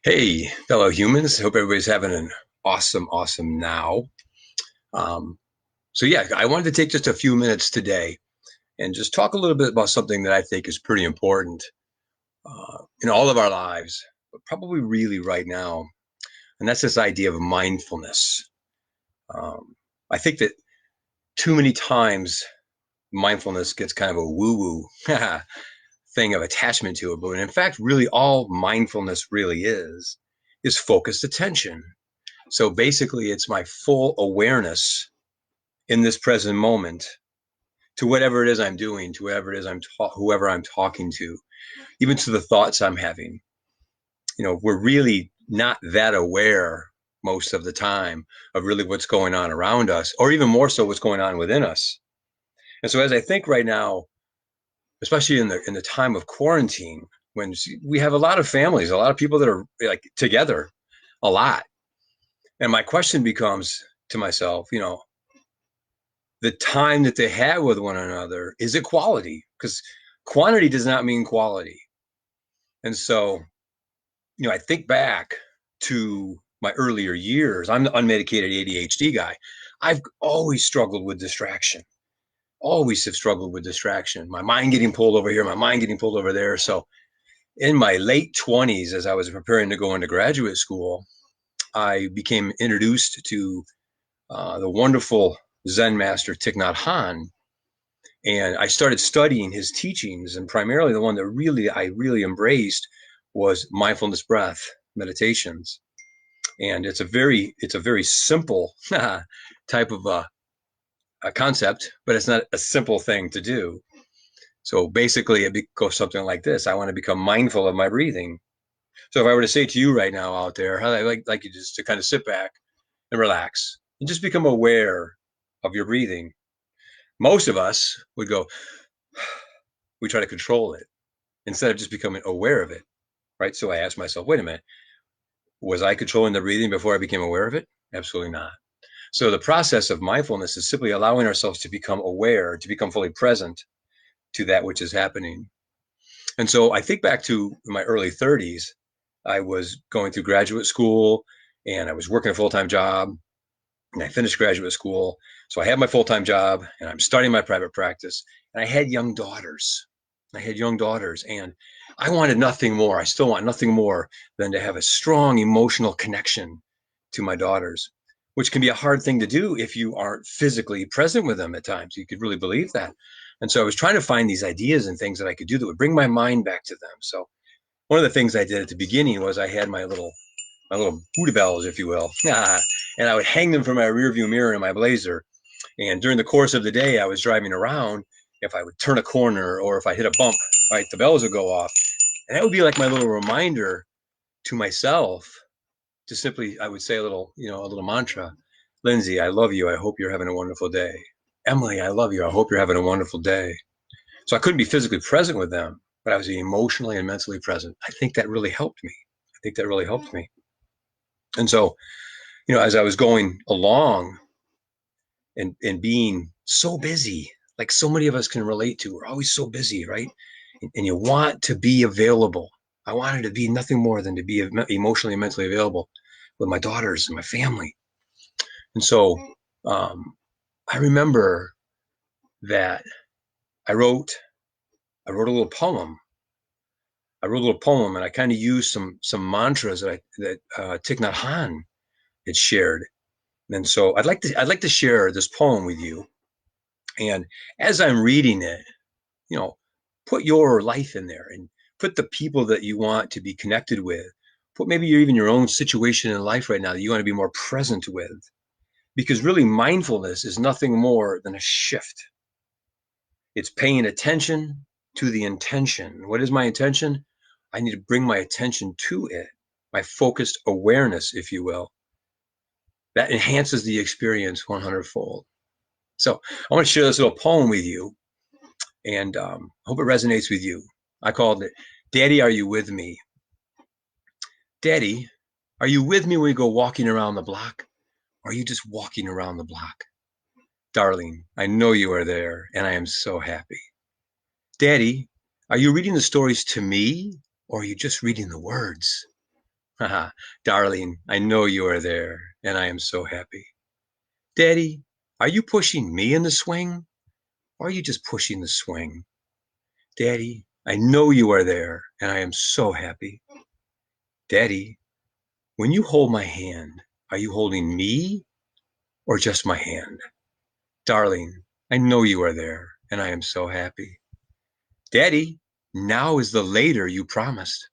Hey, fellow humans. Hope everybody's having an awesome now. Um, so I wanted to take just a few minutes today and just talk a little bit about something that I think is pretty important in all of our lives, but probably really right now. And that's this idea of mindfulness. Um, I think that too many times mindfulness gets kind of a woo-woo thing of attachment to it. But in fact, really all mindfulness really is focused attention. So basically, it's my full awareness in this present moment to whatever it is I'm doing, to whatever it is whoever I'm talking to, even to the thoughts I'm having. We're really not that aware most of the time of really what's going on around us, or even more so what's going on within us. And so, as I think right now, especially in the time of quarantine, when we have a lot of families, a lot of people that are like together a lot, and my question becomes to myself, the time that they have with one another is it quality? Because quantity does not mean quality. And so, I think back to my earlier years. I'm the unmedicated ADHD guy. I've always struggled with distraction. Always have struggled with distraction. My mind getting pulled over here, my mind getting pulled over there. So, in my late 20s, as I was preparing to go into graduate school, I became introduced to the wonderful Zen master Thich Nhat Hanh, and I started studying his teachings, and primarily the one that I really embraced was mindfulness breath meditations. And it's a very simple type of a concept, but it's not a simple thing to do. So basically, it goes something like this: I want to become mindful of my breathing. So if I were to say to you right now out there, I like you just to kind of sit back and relax and just become aware of your breathing. Most of us would go, we try to control it instead of just becoming aware of it, right? So I asked myself, wait a minute, was I controlling the breathing before I became aware of it? Absolutely not. So the process of mindfulness is simply allowing ourselves to become aware, to become fully present to that which is happening. And so I think back to my early 30s. I was going through graduate school and I was working a full-time job, and I finished graduate school. So I had my full-time job and I'm starting my private practice, and I had young daughters. And I wanted nothing more. I still want nothing more than to have a strong emotional connection to my daughters, which can be a hard thing to do if you aren't physically present with them at times. You could really believe that. And so I was trying to find these ideas and things that I could do that would bring my mind back to them. So one of the things I did at the beginning was I had my little Buddha bells, if you will, and I would hang them from my rearview mirror in my Blazer. And during the course of the day, I was driving around. If I would turn a corner or if I hit a bump, right, the bells would go off, and that would be like my little reminder to myself to simply, I would say a little mantra. Lindsay, I love you. I hope you're having a wonderful day. Emily, I love you. I hope you're having a wonderful day. So I couldn't be physically present with them, but I was emotionally and mentally present. I think that really helped me. I think that really helped me. And so, as I was going along and being so busy, like so many of us can relate to, we're always so busy, right? And you want to be available. I wanted to be nothing more than to be emotionally and mentally available with my daughters and my family. And so um, I remember that I wrote I wrote a little poem. I wrote a little poem, and I kind of used some mantras that Thich Nhat Hanh had shared. And so I'd like to share this poem with you. And as I'm reading it, you know, put your life in there and put the people that you want to be connected with. Put maybe even your own situation in life right now that you want to be more present with. Because really, mindfulness is nothing more than a shift. It's paying attention to the intention. What is my intention? I need to bring my attention to it, my focused awareness, if you will. That enhances the experience 100-fold. So I want to share this little poem with you, and hope it resonates with you. I called it, Daddy, Are You With Me? Daddy, are you with me when we go walking around the block? Or are you just walking around the block? Darling, I know you are there, and I am so happy. Daddy, are you reading the stories to me, or are you just reading the words? Haha, darling, I know you are there, and I am so happy. Daddy, are you pushing me in the swing, or are you just pushing the swing? Daddy, I know you are there, and I am so happy. Daddy, when you hold my hand, are you holding me or just my hand? Darling, I know you are there, and I am so happy. Daddy, now is the later you promised.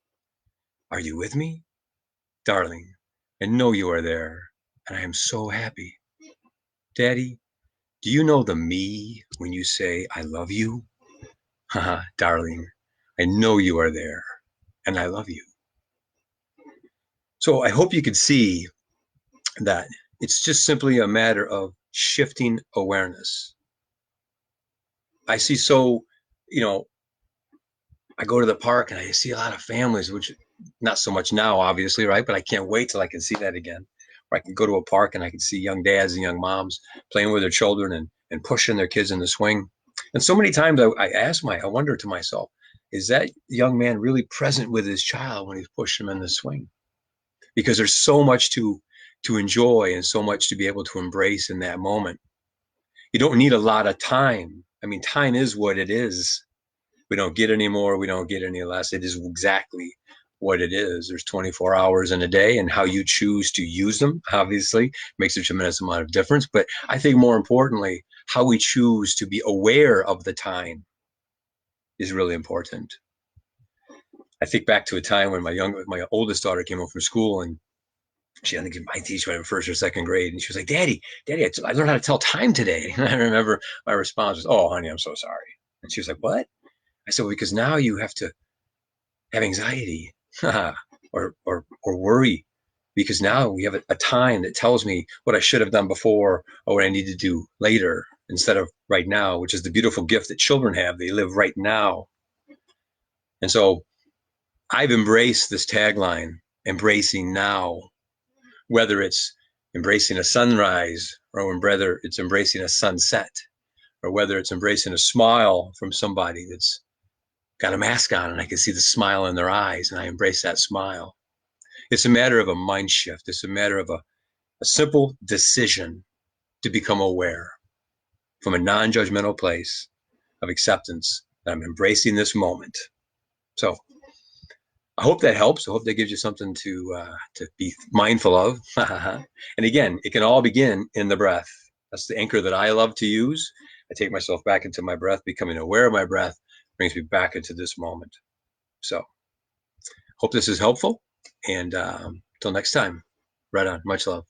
Are you with me? Darling, I know you are there, and I am so happy. Daddy, do you know the me when you say, I love you? Haha, darling, I know you are there, and I love you. So I hope you can see that it's just simply a matter of shifting awareness. I see so, you know, I go to the park and I see a lot of families, which not so much now, obviously, right? But I can't wait till I can see that again. Where I can go to a park and I can see young dads and young moms playing with their children and pushing their kids in the swing. And so many times I wonder to myself, is that young man really present with his child when he's pushing him in the swing? Because there's so much to enjoy and so much to be able to embrace in that moment. You don't need a lot of time. I mean, time is what it is. We don't get any more, we don't get any less. It is exactly what it is. There's 24 hours in a day, and how you choose to use them obviously makes a tremendous amount of difference. But I think more importantly, how we choose to be aware of the time is really important. I think back to a time when my oldest daughter came home from school, and I think my teacher in first or second grade, and she was like, Daddy, I learned how to tell time today. And I remember my response was, Oh, honey, I'm so sorry. And she was like, What? I said, Well, because now you have to have anxiety or worry, because now we have a time that tells me what I should have done before or what I need to do later instead of right now, which is the beautiful gift that children have. They live right now. And so I've embraced this tagline, embracing now, whether it's embracing a sunrise or whether it's embracing a sunset or whether it's embracing a smile from somebody that's got a mask on and I can see the smile in their eyes and I embrace that smile. It's a matter of a mind shift. It's a matter of a simple decision to become aware from a non judgmental place of acceptance that I'm embracing this moment. So I hope that helps. I hope that gives you something to be mindful of. And again, it can all begin in the breath. That's the anchor that I love to use. I take myself back into my breath, becoming aware of my breath brings me back into this moment. So hope this is helpful. And until next time, right on. Much love.